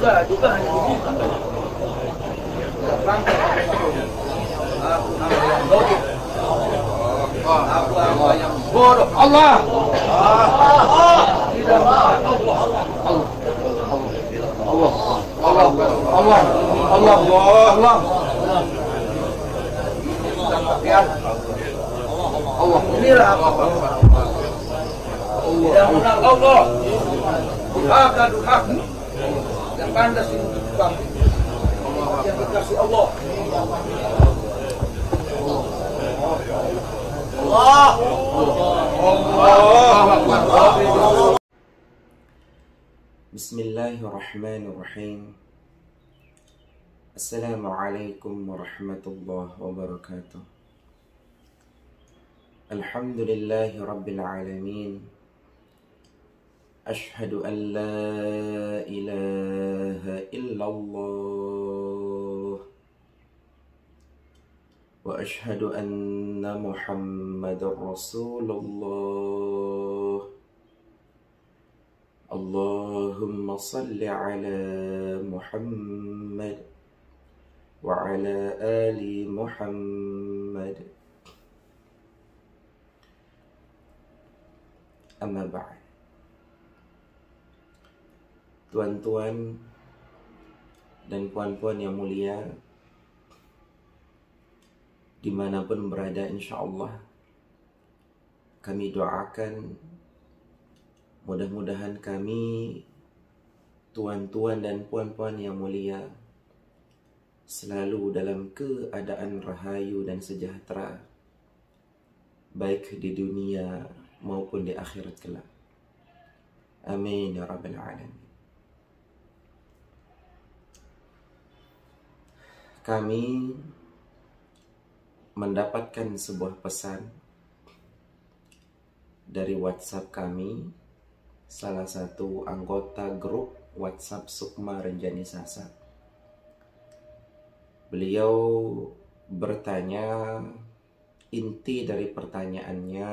juga hanya dibuka. Aku hamba yang dolim. Aku hamba yang bodoh. Allah. Tidak Allah. Allah. Allah. Allah. Allah. Allah. Allah. Inilah apa? Tidak mengenal Allah. Durhaka, durhaka. Yang kandas ini kami. Yang dikasih Allah. Allah. Allah. Bismillahirrahmanirrahim. Assalamualaikum warahmatullahi wabarakatuh. Alhamdulillahi rabbil alamin. Ashhadu an la ilaha illallah wa ashhadu anna Muhammadar Rasulullah. Allahumma salli ala Muhammad wa ala ali Muhammad. Amma ba'd. Tuan-tuan dan puan-puan yang mulia, dimanapun berada, insya Allah kami doakan mudah-mudahan kami, tuan-tuan dan puan-puan yang mulia, selalu dalam keadaan rahayu dan sejahtera, baik di dunia maupun di akhirat kelak. Amin ya rabbal alamin. Kami mendapatkan sebuah pesan dari WhatsApp kami, salah satu anggota grup WhatsApp Sukma Renjani Sasa. Beliau bertanya, inti dari pertanyaannya,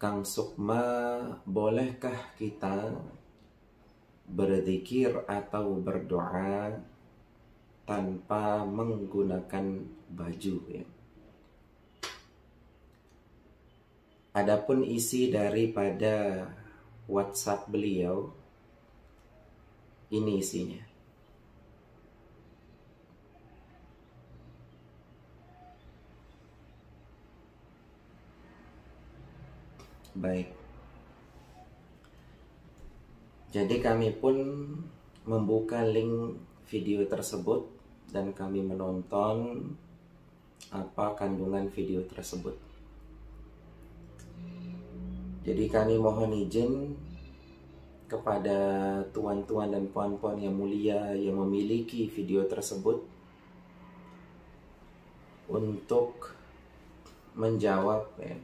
Kang Sukma, bolehkah kita berzikir atau berdoa tanpa menggunakan baju, ya? Adapun isi daripada WhatsApp beliau, ini isinya. Baik. Jadi kami pun membuka link video tersebut dan kami menonton apa kandungan video tersebut. Jadi kami mohon izin kepada tuan-tuan dan puan-puan yang mulia yang memiliki video tersebut untuk menjawab, ya,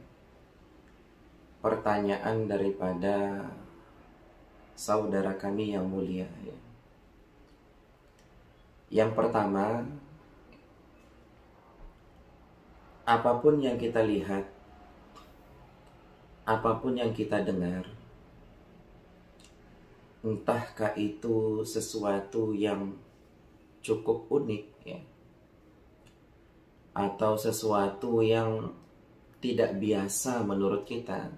pertanyaan daripada saudara kami yang mulia, ya. Yang pertama, apapun yang kita lihat, apapun yang kita dengar, entahkah itu sesuatu yang cukup unik, ya, atau sesuatu yang tidak biasa menurut kita,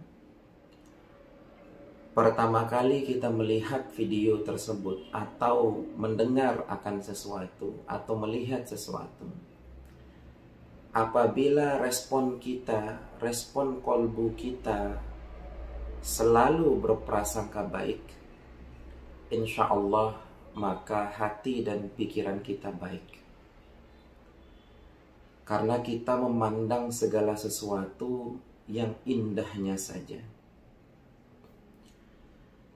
pertama kali kita melihat video tersebut atau mendengar akan sesuatu atau melihat sesuatu, apabila respon kita, respon kolbu kita selalu berprasangka baik, insya Allah maka hati dan pikiran kita baik. Karena kita memandang segala sesuatu yang indahnya saja.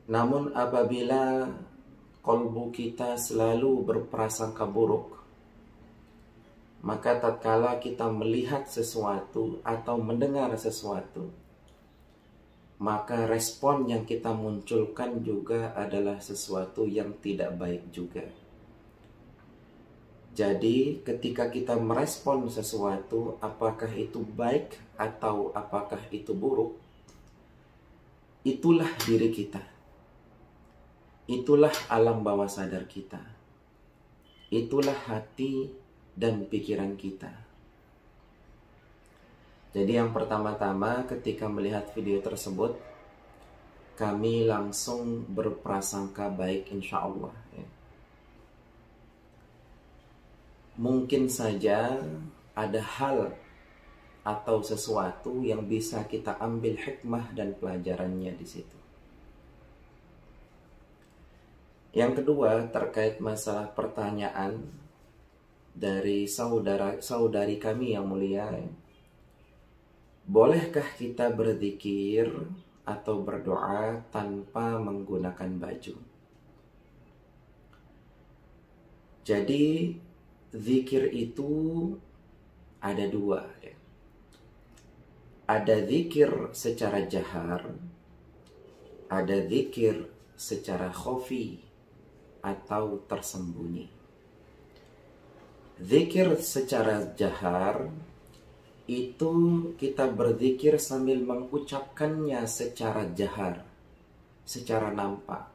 Namun apabila kolbu kita selalu berprasangka buruk, maka tatkala kita melihat sesuatu atau mendengar sesuatu, maka respon yang kita munculkan juga adalah sesuatu yang tidak baik juga. Jadi ketika kita merespon sesuatu, apakah itu baik atau apakah itu buruk, itulah diri kita. itulah alam bawah sadar kita. Itulah hati dan pikiran kita. Jadi yang pertama-tama ketika melihat video tersebut, kami langsung berprasangka baik insya Allah. Ya. Mungkin saja ada hal atau sesuatu yang bisa kita ambil hikmah dan pelajarannya di situ. Yang kedua, terkait masalah pertanyaan dari saudari kami yang mulia, bolehkah kita berzikir atau berdoa tanpa menggunakan baju? Jadi zikir itu ada dua, ya. Ada zikir secara jahar, ada zikir secara khafi atau tersembunyi. Zikir secara jahar itu kita berzikir sambil mengucapkannya secara jahar, secara nampak.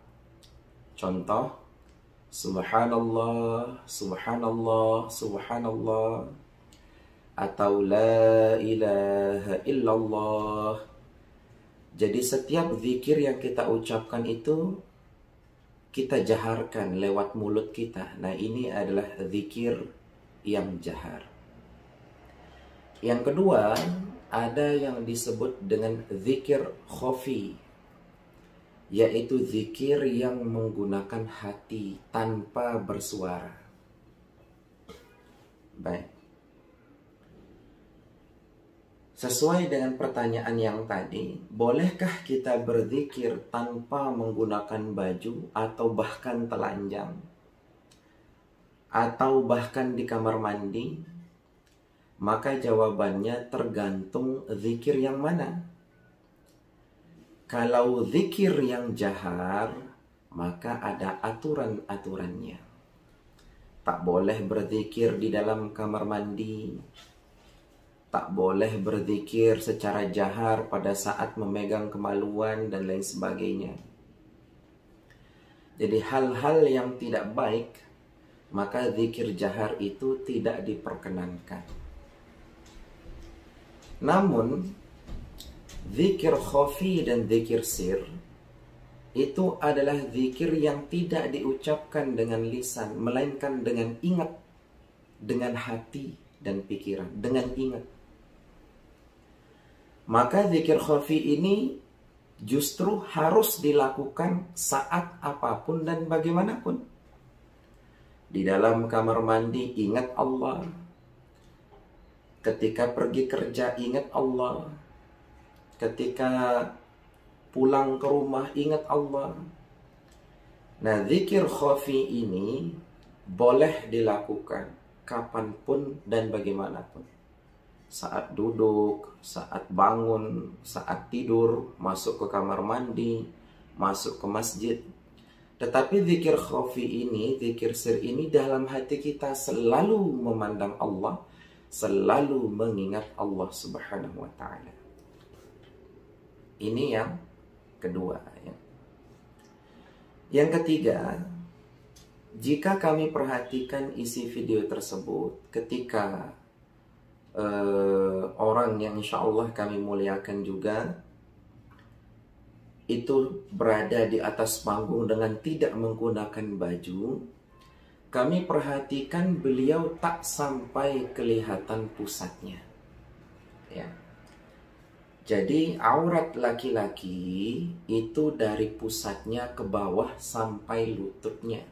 Contoh, subhanallah, subhanallah, subhanallah, atau la ilaha illallah. Jadi setiap zikir yang kita ucapkan itu kita jaharkan lewat mulut kita. Nah, ini adalah zikir yang jahar. Yang kedua, ada yang disebut dengan zikir khafi, yaitu zikir yang menggunakan hati tanpa bersuara. Baik. Sesuai dengan pertanyaan yang tadi, bolehkah kita berzikir tanpa menggunakan baju atau bahkan telanjang? Atau bahkan di kamar mandi? Maka jawabannya tergantung zikir yang mana. Kalau zikir yang jahar, maka ada aturan-aturannya. Tak boleh berzikir di dalam kamar mandi. Tak boleh berzikir secara jahar pada saat memegang kemaluan dan lain sebagainya. Jadi hal-hal yang tidak baik, maka zikir jahar itu tidak diperkenankan. Namun, zikir khafi dan zikir sir itu adalah zikir yang tidak diucapkan dengan lisan, melainkan dengan ingat, dengan hati dan pikiran, dengan ingat. Maka zikir khafi ini justru harus dilakukan saat apapun dan bagaimanapun. Di dalam kamar mandi ingat Allah. Ketika pergi kerja ingat Allah. Ketika pulang ke rumah ingat Allah. Nah, zikir khafi ini boleh dilakukan kapanpun dan bagaimanapun. Saat duduk, saat bangun, saat tidur, masuk ke kamar mandi, masuk ke masjid. Tetapi zikir khafi ini, zikir sir ini dalam hati kita selalu memandang Allah, selalu mengingat Allah Subhanahu wa ta'ala. Ini yang kedua, ya. Yang ketiga, jika kami perhatikan isi video tersebut ketika orang yang insya Allah kami muliakan juga itu berada di atas panggung dengan tidak menggunakan baju, kami perhatikan beliau tak sampai kelihatan pusatnya, ya. Jadi aurat laki-laki itu dari pusatnya ke bawah sampai lututnya.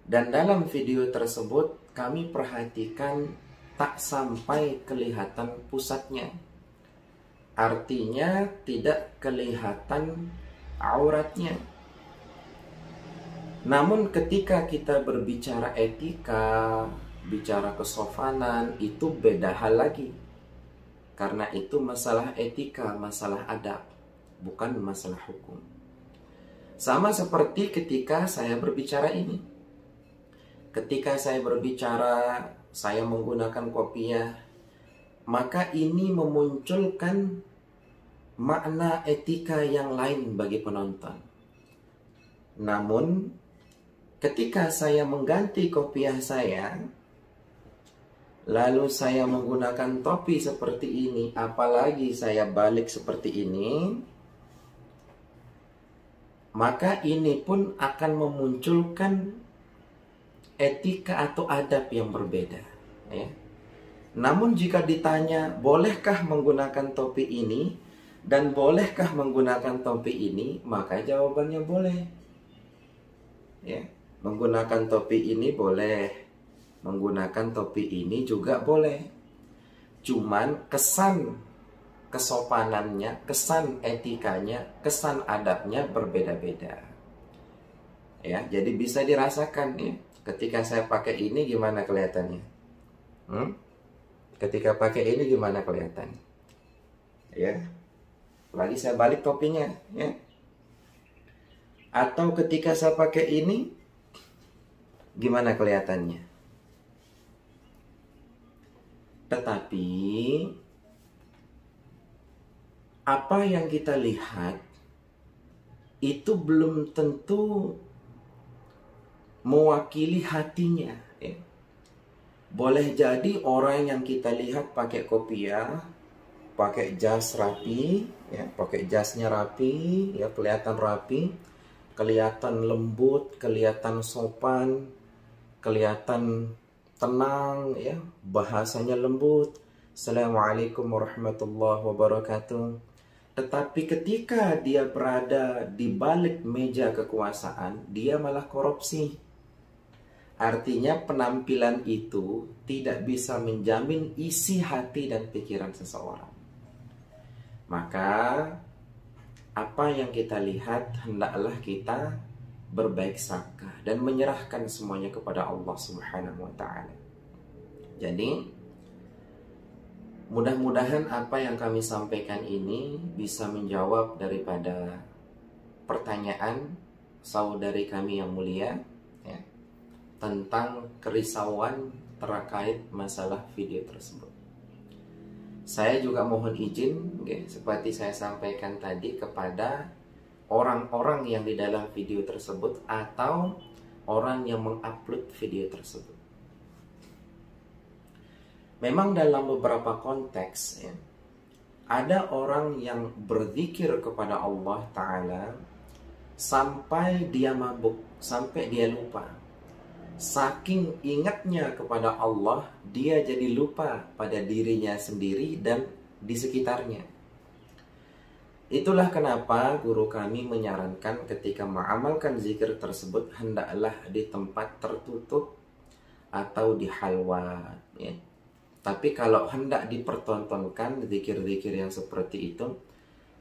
Dan dalam video tersebut kami perhatikan tak sampai kelihatan pusatnya. Artinya tidak kelihatan auratnya. Namun ketika kita berbicara etika, bicara kesopanan, itu beda hal lagi. Karena itu masalah etika, masalah adab, bukan masalah hukum. Sama seperti ketika saya berbicara ini. Ketika saya berbicara, saya menggunakan kopiah, maka ini memunculkan makna etika yang lain bagi penonton. Namun ketika saya mengganti kopiah saya, lalu saya menggunakan topi seperti ini, apalagi saya balik seperti ini, maka ini pun akan memunculkan etika atau adab yang berbeda, ya. Namun jika ditanya, bolehkah menggunakan topi ini dan bolehkah menggunakan topi ini, maka jawabannya boleh. Ya, menggunakan topi ini boleh, menggunakan topi ini juga boleh. Cuman kesan kesopanannya, kesan etikanya, kesan adabnya berbeda-beda. Ya, jadi bisa dirasakan ya. Ketika saya pakai ini gimana kelihatannya? Ketika pakai ini gimana kelihatannya? Ya. Lagi saya balik topinya, ya. Atau ketika saya pakai ini gimana kelihatannya? Tetapi apa yang kita lihat itu belum tentu mewakili hatinya, ya. Boleh jadi orang yang kita lihat pakai kopiah, pakai jas rapi, ya, pakai jasnya rapi, ya, kelihatan rapi, kelihatan lembut, kelihatan sopan, kelihatan tenang, ya, bahasanya lembut. Assalamualaikum warahmatullahi wabarakatuh. Tetapi ketika dia berada di balik meja kekuasaan, dia malah korupsi. Artinya penampilan itu tidak bisa menjamin isi hati dan pikiran seseorang. Maka apa yang kita lihat hendaklah kita berbaik sangka dan menyerahkan semuanya kepada Allah Subhanahu wa taala. Jadi mudah-mudahan apa yang kami sampaikan ini bisa menjawab daripada pertanyaan saudari kami yang mulia, ya, tentang kerisauan terkait masalah video tersebut. Saya juga mohon izin, okay, seperti saya sampaikan tadi, kepada orang-orang yang di dalam video tersebut atau orang yang mengupload video tersebut. Memang dalam beberapa konteks, ya, ada orang yang berzikir kepada Allah Ta'ala sampai dia mabuk, sampai dia lupa. Saking ingatnya kepada Allah, dia jadi lupa pada dirinya sendiri dan di sekitarnya. Itulah kenapa guru kami menyarankan ketika mengamalkan zikir tersebut hendaklah di tempat tertutup atau di halwat, ya. Tapi kalau hendak dipertontonkan zikir-zikir yang seperti itu,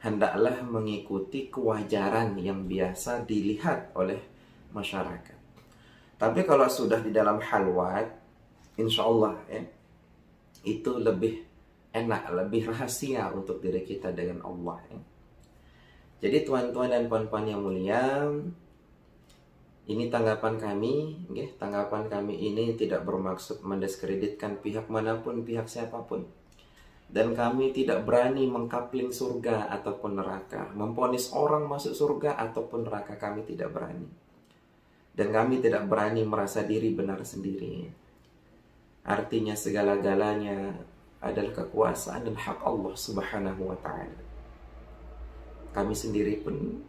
hendaklah mengikuti kewajaran yang biasa dilihat oleh masyarakat. Tapi kalau sudah di dalam halwat, insya Allah, ya, itu lebih enak, lebih rahasia untuk diri kita dengan Allah, ya. Jadi tuan-tuan dan puan-puan yang mulia, ini tanggapan kami, ya. Tanggapan kami ini tidak bermaksud mendiskreditkan pihak manapun, pihak siapapun. Dan kami tidak berani mengkapling surga ataupun neraka, memvonis orang masuk surga ataupun neraka, kami tidak berani. Dan kami tidak berani merasa diri benar sendiri. Artinya segala-galanya adalah kekuasaan dan hak Allah Subhanahu wa ta'ala. Kami sendiri pun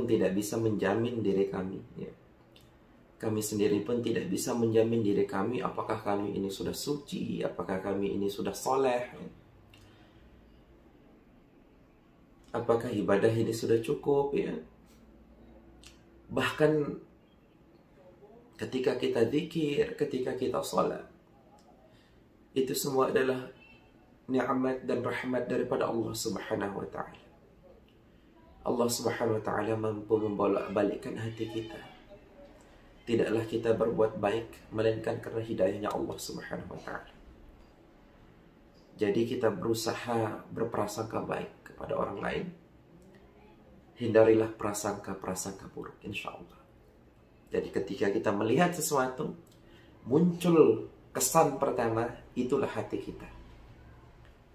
tidak bisa menjamin diri kami, ya. Kami sendiri pun tidak bisa menjamin diri kami apakah kami ini sudah suci, apakah kami ini sudah soleh, ya. Apakah ibadah ini sudah cukup, ya. Bahkan ketika kita zikir, ketika kita sholat, itu semua adalah nikmat dan rahmat daripada Allah Subhanahu wa ta'ala. Allah Subhanahu wa ta'ala mampu membolak-balikkan hati kita. Tidaklah kita berbuat baik melainkan karena hidayahnya Allah Subhanahu wa ta'ala. Jadi kita berusaha berprasangka baik kepada orang lain. Hindarilah prasangka-prasangka buruk, insya Allah. Jadi ketika kita melihat sesuatu, muncul kesan pertama, itulah hati kita.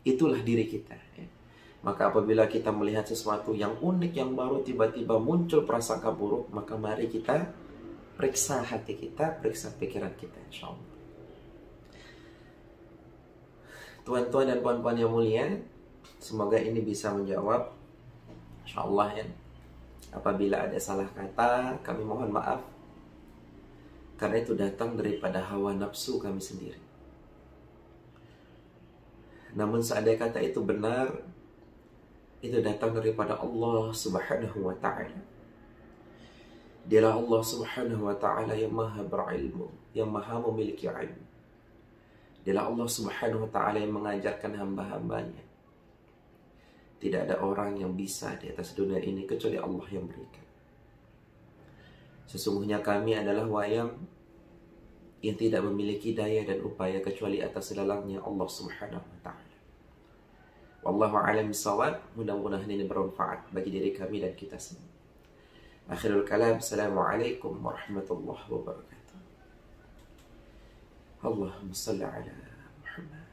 Itulah diri kita, ya. Maka apabila kita melihat sesuatu yang unik, yang baru, tiba-tiba muncul prasangka buruk, maka mari kita periksa hati kita, periksa pikiran kita, insya Allah. Tuan-tuan dan puan-puan yang mulia, semoga ini bisa menjawab, insya Allah ya. Apabila ada salah kata, kami mohon maaf, karena itu datang daripada hawa nafsu kami sendiri. Namun seandainya kata itu benar, itu datang daripada Allah Subhanahu wa ta'ala. Dialah Allah Subhanahu wa ta'ala yang maha berilmu, yang maha memiliki ilmu. Dialah Allah Subhanahu wa ta'ala yang mengajarkan hamba-hambanya. Tidak ada orang yang bisa di atas dunia ini kecuali Allah yang berikan. Sesungguhnya kami adalah wayang yang tidak memiliki daya dan upaya kecuali atas lelalangnya Allah Subhanahu wa ta'ala. Wallahu a'lam bishawab. Mudah-mudahan ini bermanfaat bagi diri kami dan kita semua. Akhirul kalam. Assalamualaikum warahmatullahi wabarakatuh. Allahumma salli ala Muhammad.